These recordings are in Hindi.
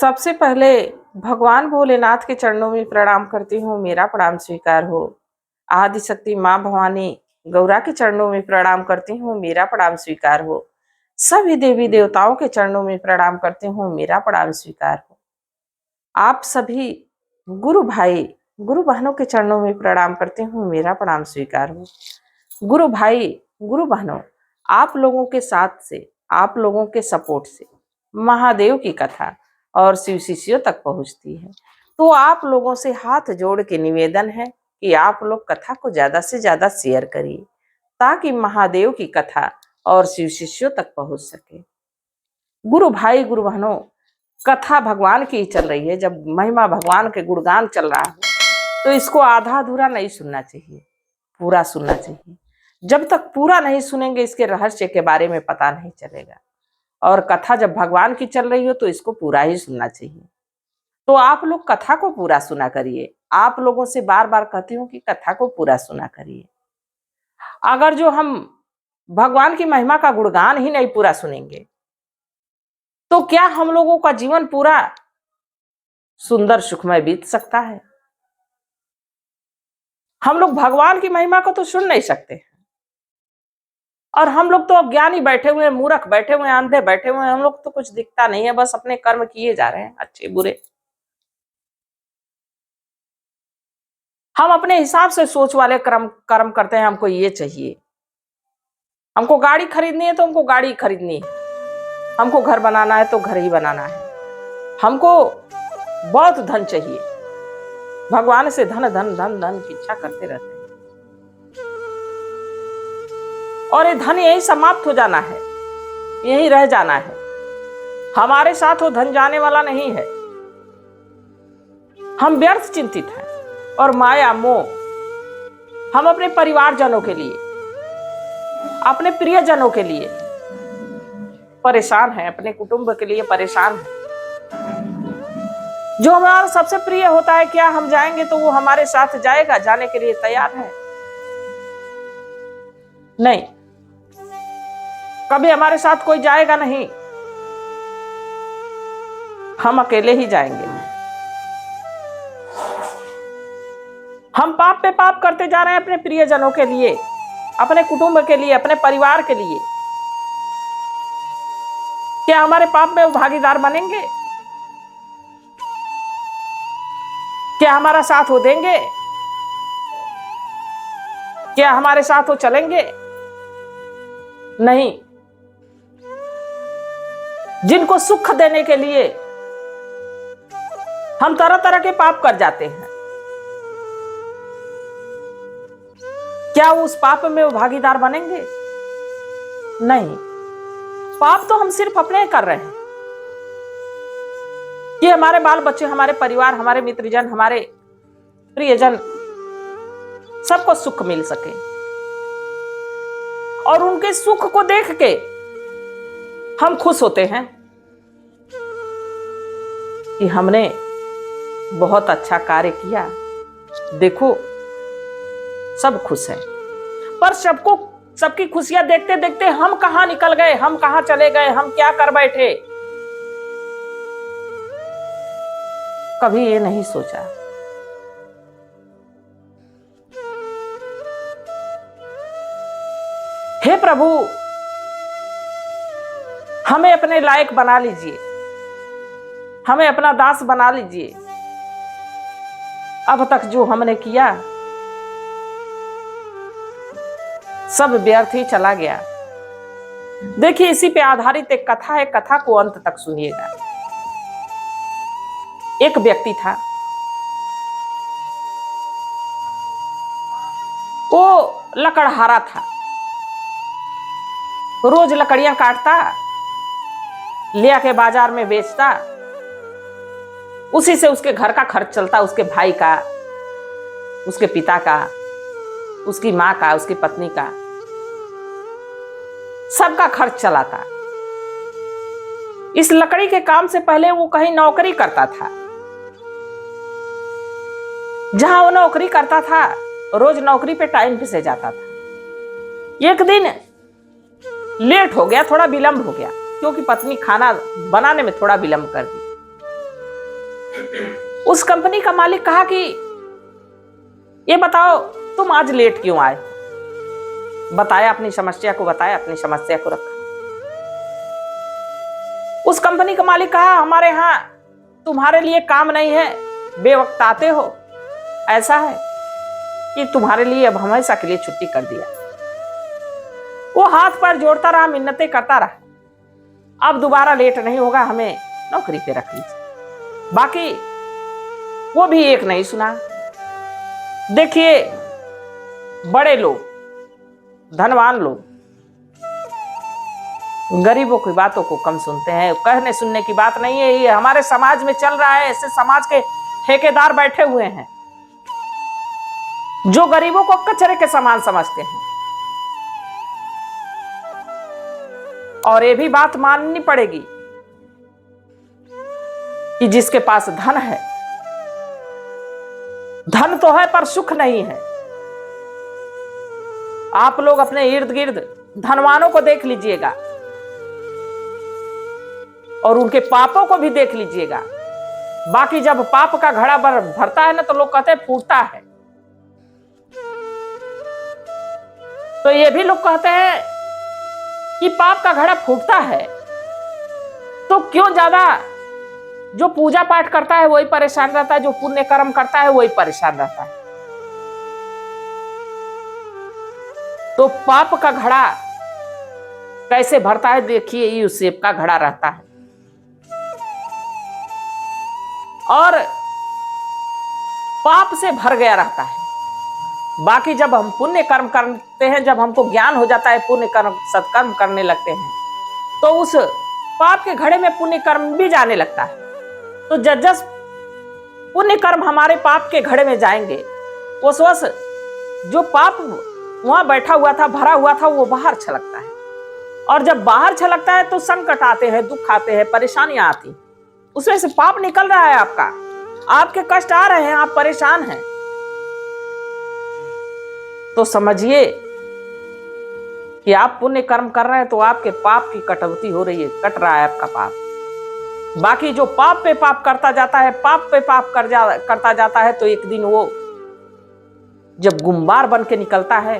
सबसे पहले भगवान भोलेनाथ के चरणों में प्रणाम करती हूँ, मेरा प्रणाम स्वीकार हो। आदिशक्ति माँ भवानी गौरा के चरणों में प्रणाम करती हूँ, मेरा प्रणाम स्वीकार हो। सभी देवी देवताओं के चरणों में प्रणाम करती हूँ, मेरा प्रणाम स्वीकार हो। आप सभी गुरु भाई गुरु बहनों के चरणों में प्रणाम करती हूँ, मेरा प्रणाम स्वीकार हो। गुरु भाई गुरु बहनों, आप लोगों के साथ से, आप लोगों के सपोर्ट से महादेव की कथा और शिव शिष्यों तक पहुंचती है। तो आप लोगों से हाथ जोड़ के निवेदन है कि आप लोग कथा को ज्यादा से ज्यादा शेयर करिए, ताकि महादेव की कथा और शिव शिष्यों तक पहुंच सके। गुरु भाई गुरु बहनों, कथा भगवान की ही चल रही है। जब महिमा भगवान के गुणगान चल रहा है तो इसको आधा अधूरा नहीं सुनना चाहिए, पूरा सुनना चाहिए। जब तक पूरा नहीं सुनेंगे इसके रहस्य के बारे में पता नहीं चलेगा। और कथा जब भगवान की चल रही हो तो इसको पूरा ही सुनना चाहिए। तो आप लोग कथा को पूरा सुना करिए। आप लोगों से बार बार कहती हूँ कि कथा को पूरा सुना करिए। अगर जो हम भगवान की महिमा का गुणगान ही नहीं पूरा सुनेंगे तो क्या हम लोगों का जीवन पूरा सुंदर सुखमय बीत सकता है? हम लोग भगवान की महिमा को तो सुन नहीं सकते। और हम लोग तो अज्ञानी बैठे हुए हैं, मूर्ख बैठे हुए हैं, अंधे बैठे हुए हैं। हम लोग तो कुछ दिखता नहीं है, बस अपने कर्म किए जा रहे हैं, अच्छे बुरे। हम अपने हिसाब से सोच वाले कर्म करते हैं। हमको ये चाहिए, हमको गाड़ी खरीदनी है तो हमको गाड़ी खरीदनी है, हमको घर बनाना है तो घर ही बनाना है, हमको बहुत धन चाहिए। भगवान से धन धन धन धन की इच्छा करते रहते हैं और ये धन यही समाप्त हो जाना है, यही रह जाना है। हमारे साथ वो धन जाने वाला नहीं है। हम व्यर्थ चिंतित हैं और माया मोह हम अपने परिवारजनों के लिए, अपने प्रियजनों के लिए परेशान हैं, अपने कुटुंब के लिए परेशान हैं। जो हमारा सबसे प्रिय होता है, क्या हम जाएंगे तो वो हमारे साथ जाएगा? जाने के लिए तैयार है? नहीं, कभी हमारे साथ कोई जाएगा नहीं। हम अकेले ही जाएंगे। हम पाप पे पाप करते जा रहे हैं अपने प्रियजनों के लिए, अपने कुटुंब के लिए, अपने परिवार के लिए। क्या हमारे पाप में वो भागीदार बनेंगे? क्या हमारा साथ वो देंगे? क्या हमारे साथ वो चलेंगे? नहीं। जिनको सुख देने के लिए हम तरह तरह के पाप कर जाते हैं, क्या उस पाप में वो भागीदार बनेंगे? नहीं। पाप तो हम सिर्फ अपने कर रहे हैं कि हमारे बाल बच्चे, हमारे परिवार, हमारे मित्रजन, हमारे प्रियजन सबको सुख मिल सके। और उनके सुख को देख के हम खुश होते हैं कि हमने बहुत अच्छा कार्य किया, देखो सब खुश हैं। पर सबकी खुशियां देखते देखते हम कहां निकल गए, हम कहां चले गए, हम क्या कर बैठे, कभी ये नहीं सोचा। हे प्रभु, हमें अपने लायक बना लीजिए, हमें अपना दास बना लीजिए। अब तक जो हमने किया सब व्यर्थ ही चला गया। देखिए, इसी पे आधारित एक कथा है, कथा को अंत तक सुनिएगा। एक व्यक्ति था, वो लकड़हारा था, रोज लकड़ियां काटता, ले आके बाजार में बेचता, उसी से उसके घर का खर्च चलता, उसके भाई का, उसके पिता का, उसकी माँ का, उसकी पत्नी का, सबका खर्च चलाता। इस लकड़ी के काम से पहले वो कहीं नौकरी करता था। जहां वो नौकरी करता था, रोज नौकरी पे टाइम पे से जाता था। एक दिन लेट हो गया, थोड़ा विलंब हो गया, क्योंकि पत्नी खाना बनाने में थोड़ा विलंब कर दी। उस कंपनी का मालिक कहा कि ये बताओ तुम आज लेट क्यों आए? बताया अपनी समस्या को, बताया अपनी समस्या को रखा। उस कंपनी का मालिक कहा हमारे यहां तुम्हारे लिए काम नहीं है, बेवक्त आते हो, ऐसा है कि तुम्हारे लिए अब हमेशा के लिए छुट्टी कर दिया। वो हाथ पैर जोड़ता रहा, मिन्नतें करता रहा, अब दोबारा लेट नहीं होगा, हमें नौकरी पे रख लीजिए। बाकी वो भी एक नहीं सुना। देखिए, बड़े लोग, धनवान लोग गरीबों की बातों को कम सुनते हैं। कहने सुनने की बात नहीं है, ये हमारे समाज में चल रहा है। ऐसे समाज के ठेकेदार बैठे हुए हैं जो गरीबों को कचरे के समान समझते हैं। और ये भी बात माननी पड़ेगी कि जिसके पास धन है, धन तो है पर सुख नहीं है। आप लोग अपने इर्द गिर्द धनवानों को देख लीजिएगा और उनके पापों को भी देख लीजिएगा। बाकी जब पाप का घड़ा भरता है ना, तो लोग कहते हैं फूटता है। तो ये भी लोग कहते हैं कि पाप का घड़ा फूटता है, तो क्यों ज्यादा जो पूजा पाठ करता है वही परेशान रहता है, जो पुण्य कर्म करता है वही परेशान रहता है। तो पाप का घड़ा कैसे भरता है, देखिए यूसुफ का घड़ा रहता है। और पाप से भर गया रहता है। बाकी जब हम पुण्य कर्म करते हैं, जब हमको ज्ञान हो जाता है, पुण्य कर्म सत्कर्म करने लगते हैं, तो उस पाप के घड़े में पुण्य कर्म भी जाने लगता है। तो जस पुण्य कर्म हमारे पाप के घड़े में जाएंगे, उस वक्त जो पाप वहां बैठा हुआ था, भरा हुआ था, वो बाहर छलकता है। और जब बाहर छलकता है तो संकट आते हैं, दुख आते हैं, परेशानियां आती, उसमें से पाप निकल रहा है आपका, आपके कष्ट आ रहे हैं, आप परेशान हैं, तो समझिए कि आप पुण्य कर्म कर रहे हैं तो आपके पाप की कटौती हो रही है, कट रहा है आपका पाप। बाकी जो पाप पे पाप करता जाता है, पाप पे पाप करता जाता है, तो एक दिन वो जब गुम्बार बन के निकलता है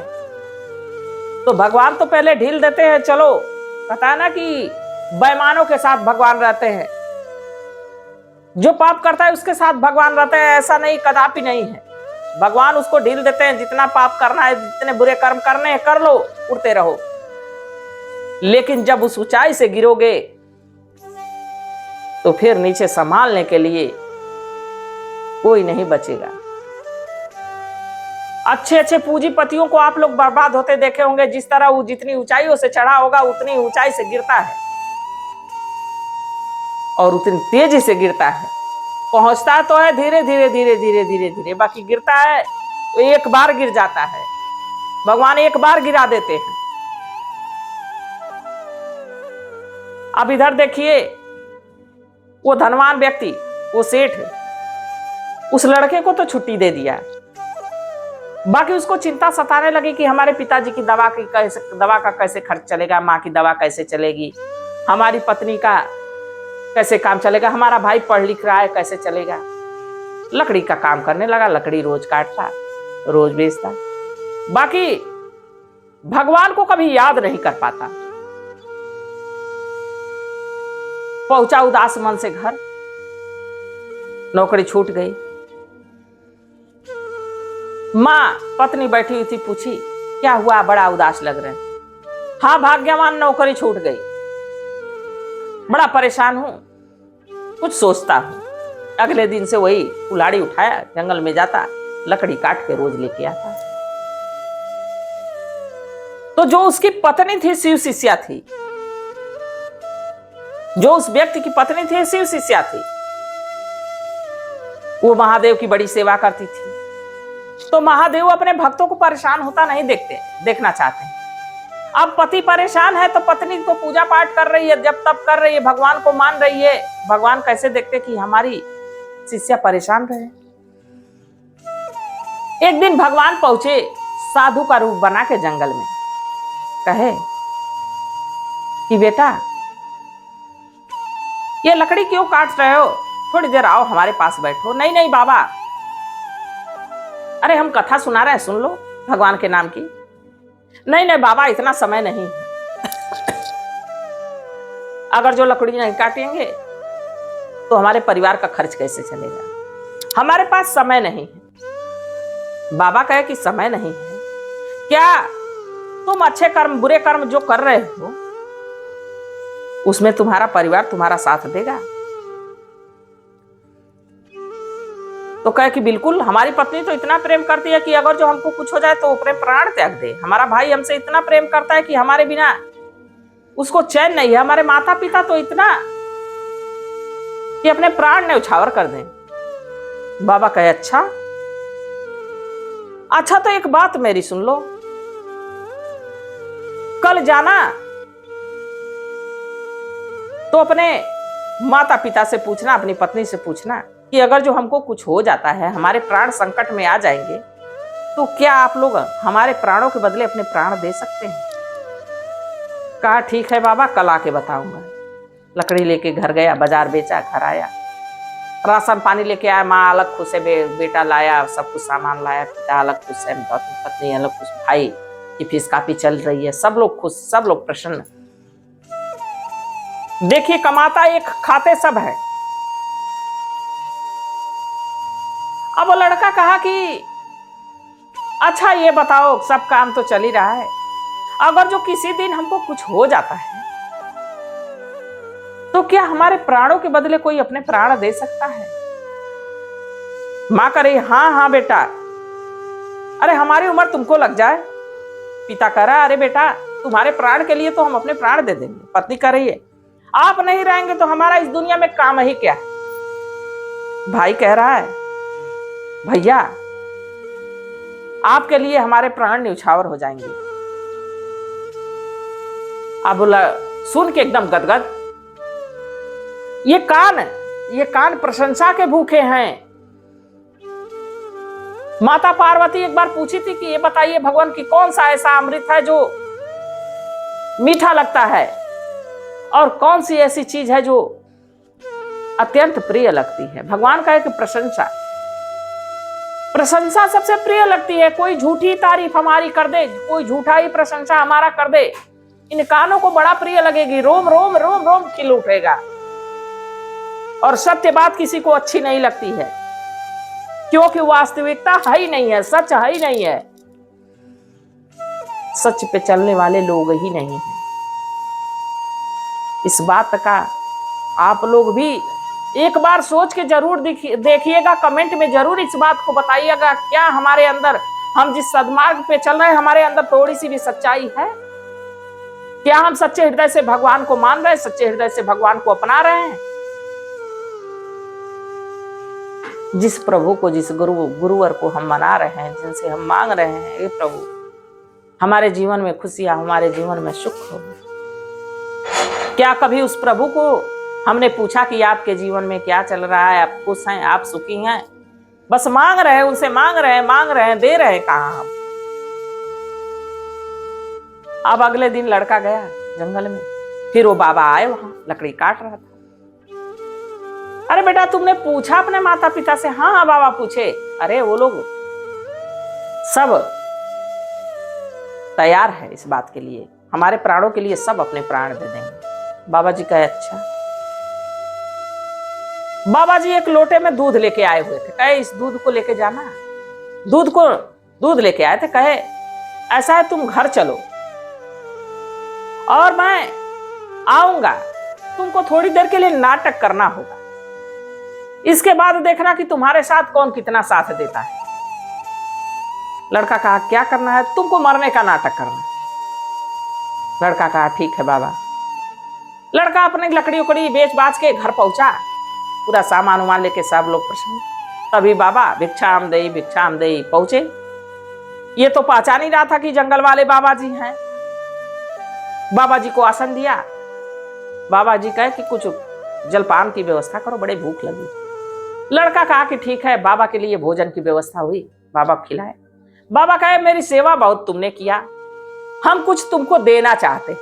तो भगवान तो पहले ढील देते हैं। चलो, कहता है ना कि बेईमानों के साथ भगवान रहते हैं, जो पाप करता है उसके साथ भगवान रहते हैं, ऐसा नहीं, कदापि नहीं है। भगवान उसको ढील देते हैं, जितना पाप करना है, जितने बुरे कर्म करने हैं कर लो, उड़ते रहो। लेकिन जब उस ऊंचाई से गिरोगे तो फिर नीचे संभालने के लिए कोई नहीं बचेगा। अच्छे अच्छे पूंजीपतियों को आप लोग बर्बाद होते देखे होंगे। जिस तरह वो जितनी ऊंचाइयों से चढ़ा होगा उतनी ऊंचाई से गिरता है और उतनी तेजी से गिरता है। पहुंचता तो है धीरे धीरे धीरे धीरे धीरे धीरे, बाकी गिरता है तो एक बार गिर जाता है। भगवान एक बार गिरा देते हैं। अब इधर देखिए, वो धनवान व्यक्ति, वो सेठ, उस लड़के को तो छुट्टी दे दिया। बाकी उसको चिंता सताने लगी कि हमारे पिताजी की दवा का कैसे खर्च चलेगा, माँ की दवा कैसे चलेगी, हमारी पत्नी का कैसे काम चलेगा, हमारा भाई पढ़ लिख रहा है कैसे चलेगा। लकड़ी का काम करने लगा, लकड़ी रोज काटता, रोज बेचता। बाकी भगवान को कभी याद नहीं कर पाता। पहुंचा उदास मन से घर, नौकरी छूट गई। मां पत्नी बैठी हुई थी, पूछी क्या हुआ, बड़ा उदास लग रहे हैं। हाँ भाग्यवान, नौकरी छूट गई, बड़ा परेशान हूं, कुछ सोचता हूं। अगले दिन से वही कुल्हाड़ी उठाया, जंगल में जाता, लकड़ी काट के रोज लेके आता। तो जो उसकी पत्नी थी शिव शिष्या थी, जो उस व्यक्ति की पत्नी थी शिव शिष्या थी, वो महादेव की बड़ी सेवा करती थी। तो महादेव अपने भक्तों को परेशान होता नहीं देखना चाहते हैं। अब पति परेशान है तो पत्नी तो पूजा पाठ कर रही है, जब तब कर रही है, भगवान को मान रही है। भगवान कैसे देखते कि हमारी शिष्या परेशान रहे। एक दिन भगवान पहुंचे साधु का रूप बना के जंगल में, कहे कि बेटा ये लकड़ी क्यों काट रहे हो, थोड़ी देर आओ हमारे पास बैठो। नहीं नहीं बाबा, अरे हम कथा सुना रहे हैं, सुन लो भगवान के नाम की। नहीं नहीं बाबा, इतना समय नहीं है। अगर जो लकड़ी नहीं काटेंगे तो हमारे परिवार का खर्च कैसे चलेगा? हमारे पास समय नहीं है। बाबा कहे कि समय नहीं है क्या? तुम अच्छे कर्म बुरे कर्म जो कर रहे हो उसमें तुम्हारा परिवार तुम्हारा साथ देगा? तो कहे कि बिल्कुल, हमारी पत्नी तो इतना प्रेम करती है कि अगर जो हमको कुछ हो जाए तो वो प्रेम प्राण त्याग दे। हमारा भाई हमसे इतना प्रेम करता है कि हमारे बिना उसको चैन नहीं है। हमारे माता पिता तो इतना कि अपने प्राण न्यौछावर कर दें। बाबा कहे अच्छा अच्छा, तो एक बात मेरी सुन लो। कल जाना तो अपने माता पिता से पूछना, अपनी पत्नी से पूछना कि अगर जो हमको कुछ हो जाता है, हमारे प्राण संकट में आ जाएंगे, तो क्या आप लोग हमारे प्राणों के बदले अपने प्राण दे सकते हैं? कहा ठीक है बाबा, कल आके बताऊंगा। लकड़ी लेके घर गया, बाजार बेचा, घर आया, राशन पानी लेके आया। माँ अलग खुश है, बेटा लाया, सब कुछ सामान लाया। पिता अलग खुश है, पत्नी अलग खुश, भाई की फीस काफी चल रही है, सब लोग खुश, सब लोग प्रसन्न। देखिए कमाता एक, खाते सब है। अब वो लड़का कहा कि अच्छा ये बताओ, सब काम तो चल ही रहा है, अगर जो किसी दिन हमको कुछ हो जाता है तो क्या हमारे प्राणों के बदले कोई अपने प्राण दे सकता है? मां कह रही हाँ हाँ बेटा, अरे हमारी उम्र तुमको लग जाए। पिता कह रहा है अरे बेटा, तुम्हारे प्राण के लिए तो हम अपने प्राण दे देंगे। पत्नी कह रही है आप नहीं रहेंगे तो हमारा इस दुनिया में काम ही क्या है? भाई कह रहा है भैया आपके लिए हमारे प्राण न्यौछावर हो जाएंगे। अब बोला सुन के एकदम गदगद। ये कान प्रशंसा के भूखे हैं। माता पार्वती एक बार पूछी थी कि ये बताइए भगवान की कौन सा ऐसा अमृत है जो मीठा लगता है, और कौन सी ऐसी चीज है जो अत्यंत प्रिय लगती है? भगवान का एक प्रशंसा सबसे प्रिय लगती है। कोई झूठी तारीफ हमारी कर दे, कोई झूठा ही प्रशंसा हमारा कर दे, इन कानों को बड़ा प्रिय लगेगी। रोम रोम रोम रोम खिल उठेगा। और सत्य बात किसी को अच्छी नहीं लगती है, क्योंकि वास्तविकता है ही नहीं है, सच है ही नहीं है। सच पे चलने वाले लोग ही नहीं है। इस बात का आप लोग भी एक बार सोच के जरूर देखिएगा, कमेंट में जरूर इस बात को बताइएगा, क्या हमारे अंदर, हम जिस सद्मार्ग पे चल रहे हैं, हमारे अंदर थोड़ी सी भी सच्चाई है? क्या हम सच्चे हृदय से भगवान को मान रहे हैं, सच्चे हृदय से भगवान को अपना रहे हैं? जिस प्रभु को, जिस गुरुवर को हम मना रहे हैं, जिनसे हम मांग रहे हैं हे प्रभु हमारे जीवन में खुशियां, हमारे जीवन में सुख हो, क्या कभी उस प्रभु को हमने पूछा कि आपके जीवन में क्या चल रहा है, आप खुश हैं, आप सुखी हैं? बस मांग रहे हैं, उनसे मांग रहे हैं, दे रहे हैं कहां हम? अब अगले दिन लड़का गया जंगल में, फिर वो बाबा आए, वहां लकड़ी काट रहा था। अरे बेटा तुमने पूछा अपने माता पिता से? हाँ हाँ बाबा पूछे। अरे वो लोग सब तैयार है इस बात के लिए, हमारे प्राणों के लिए सब अपने प्राण दे देंगे। बाबा जी कहे अच्छा। बाबा जी एक लोटे में दूध लेके आए हुए थे, कहे इस दूध को लेके जाना। दूध लेके आए थे, कहे ऐसा है तुम घर चलो और मैं आऊंगा, तुमको थोड़ी देर के लिए नाटक करना होगा, इसके बाद देखना कि तुम्हारे साथ कौन कितना साथ देता है। लड़का कहा क्या करना है? तुमको मरने का नाटक करना है। लड़का कहा ठीक है बाबा। लड़का अपने लकड़ी उकड़ी बेच बाच के घर पहुंचा, पूरा सामान उमान लेके सब लोग प्रसन्न। तभी बाबा भिक्षाम देई पहुंचे। ये तो पहचान ही रहा था कि जंगल वाले बाबा जी हैं। बाबा जी को आसन दिया। बाबा जी कहे कि कुछ जलपान की व्यवस्था करो, बड़े भूख लगी। लड़का कहा कि ठीक है। बाबा के लिए भोजन की व्यवस्था हुई, बाबा खिलाए। बाबा कहे मेरी सेवा बहुत तुमने किया, हम कुछ तुमको देना चाहते हैं।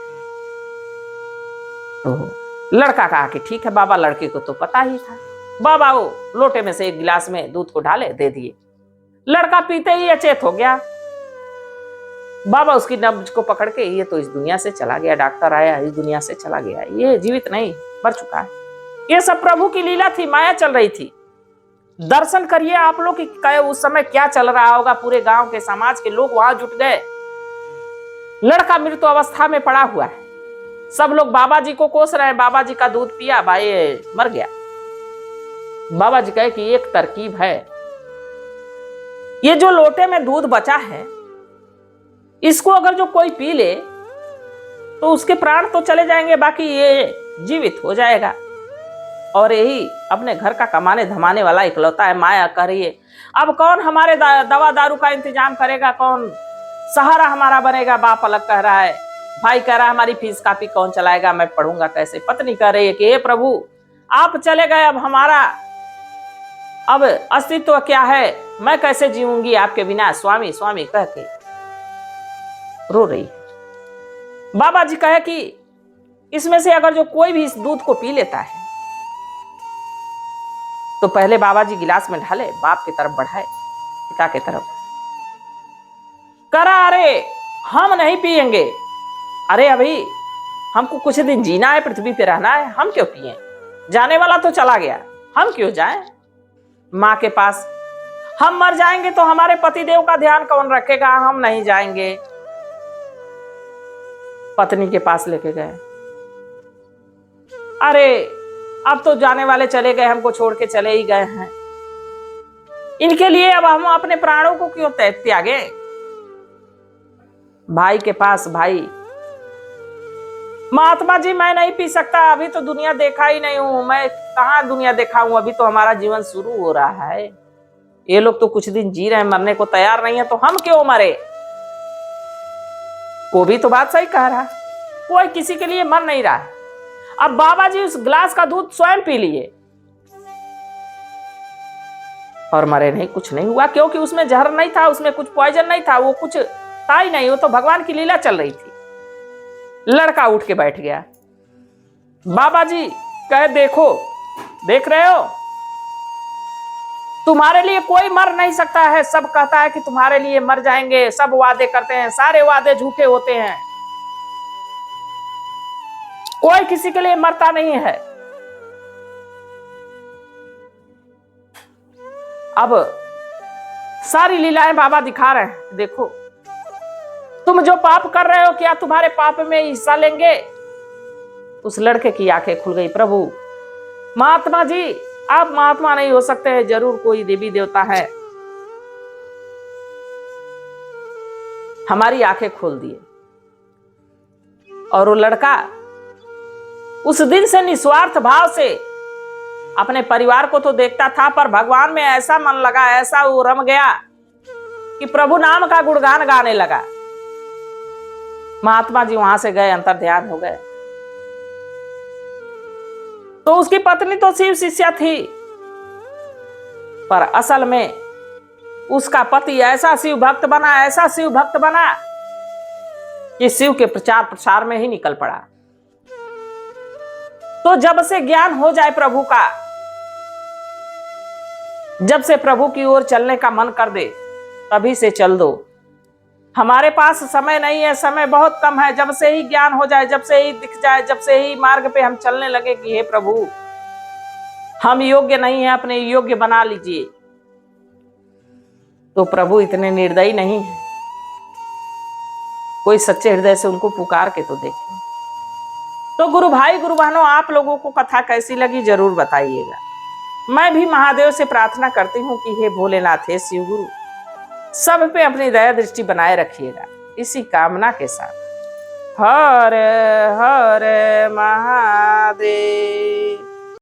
तो लड़का कहा कि ठीक है बाबा। लड़के को तो पता ही था बाबा वो लोटे में से एक गिलास में दूध को ढाले, दे दिए। लड़का पीते ही अचेत हो गया। बाबा उसकी नब्ज को पकड़ के, ये तो इस दुनिया से चला गया, डॉक्टर आया, इस दुनिया से चला गया, ये जीवित नहीं, मर चुका है। ये सब प्रभु की लीला थी, माया चल रही थी। दर्शन करिए आप लोग कि उस समय क्या चल रहा होगा। पूरे गांव के, समाज के लोग वहां जुट गए। लड़का मृत्यु अवस्था में पड़ा हुआ है। सब लोग बाबा जी को कोस रहे हैं। बाबा जी का दूध पिया, भाई मर गया। बाबा जी कहे कि एक तरकीब है, ये जो लोटे में दूध बचा है, इसको अगर जो कोई पी ले तो उसके प्राण तो चले जाएंगे, बाकी ये जीवित हो जाएगा। और यही अपने घर का कमाने धमाने वाला इकलौता है। माया कर रही है, अब कौन हमारे दवा दारू का इंतजाम करेगा, कौन सहारा हमारा बनेगा। बाप अलग कह रहा है, भाई कह रहा है हमारी फीस कापी कौन चलाएगा, मैं पढ़ूंगा कैसे। पत्नी कह रही है कि हे प्रभु आप चले गए, अब हमारा अब अस्तित्व क्या है, मैं कैसे जीऊंगी आपके बिना, स्वामी स्वामी कह के रो रही है। बाबा जी कहे कि इसमें से अगर जो कोई भी इस दूध को पी लेता है तो पहले बाबा जी गिलास में ढाले, बाप की तरफ बढ़ाए, पिता की तरफ करा, अरे हम नहीं पिएंगे, अरे अभी हमको कुछ दिन जीना है, पृथ्वी पे रहना है, हम क्यों पिए, जाने वाला तो चला गया, हम क्यों जाएं माँ के पास। हम मर जाएंगे तो हमारे पतिदेव का ध्यान कौन रखेगा, हम नहीं जाएंगे। पत्नी के पास लेके गए, अरे अब तो जाने वाले चले गए, हमको छोड़ के चले ही गए हैं, इनके लिए अब हम अपने प्राणों को क्यों त्यागे। भाई के पास, भाई महात्मा जी मैं नहीं पी सकता, अभी तो दुनिया देखा ही नहीं हूं, मैं कहाँ दुनिया देखा हूं, अभी तो हमारा जीवन शुरू हो रहा है। ये लोग तो कुछ दिन जी रहे हैं, मरने को तैयार नहीं है, तो हम क्यों मरे। वो भी तो बात सही कह रहा है, कोई किसी के लिए मर नहीं रहा है। अब बाबा जी उस गिलास का दूध स्वयं पी लिए और मरे नहीं, कुछ नहीं हुआ, क्योंकि उसमें जहर नहीं था, उसमें कुछ पॉइजन नहीं था, वो कुछ था ही नहीं, वो तो भगवान की लीला चल रही थी। लड़का उठ के बैठ गया। बाबा जी कहे देखो, देख रहे हो, तुम्हारे लिए कोई मर नहीं सकता है, सब कहता है कि तुम्हारे लिए मर जाएंगे, सब वादे करते हैं, सारे वादे झूठे होते हैं, कोई किसी के लिए मरता नहीं है। अब सारी लीलाएं बाबा दिखा रहे हैं, देखो तुम जो पाप कर रहे हो, क्या तुम्हारे पाप में हिस्सा लेंगे। उस लड़के की आंखें खुल गई, प्रभु महात्मा जी आप महात्मा नहीं हो सकते हैं, जरूर कोई देवी देवता है। हमारी आंखें खोल दिए। और वो लड़का उस दिन से निस्वार्थ भाव से अपने परिवार को तो देखता था, पर भगवान में ऐसा मन लगा, ऐसा वो रम गया कि प्रभु नाम का गुणगान गाने लगा। महात्मा जी वहां से गए, अंतर ध्यान हो गए। तो उसकी पत्नी तो शिव शिष्या थी, पर असल में उसका पति ऐसा शिव भक्त बना, ऐसा शिव भक्त बना कि शिव के प्रचार प्रसार में ही निकल पड़ा। तो जब से ज्ञान हो जाए प्रभु का, जब से प्रभु की ओर चलने का मन कर दे, तभी से चल दो। हमारे पास समय नहीं है, समय बहुत कम है। जब से ही ज्ञान हो जाए, जब से ही दिख जाए, जब से ही मार्ग पे हम चलने लगे कि हे प्रभु हम योग्य नहीं है, अपने योग्य बना लीजिए, तो प्रभु इतने निर्दयी नहीं है। कोई सच्चे हृदय से उनको पुकार के तो देखें। तो गुरु भाई गुरु बहनों, आप लोगों को कथा कैसी लगी जरूर बताइएगा। मैं भी महादेव से प्रार्थना करती हूँ कि हे भोलेनाथ, हे शिव गुरु, सब पे अपनी दया दृष्टि बनाए रखिएगा, इसी कामना के साथ। हर हर महादेव।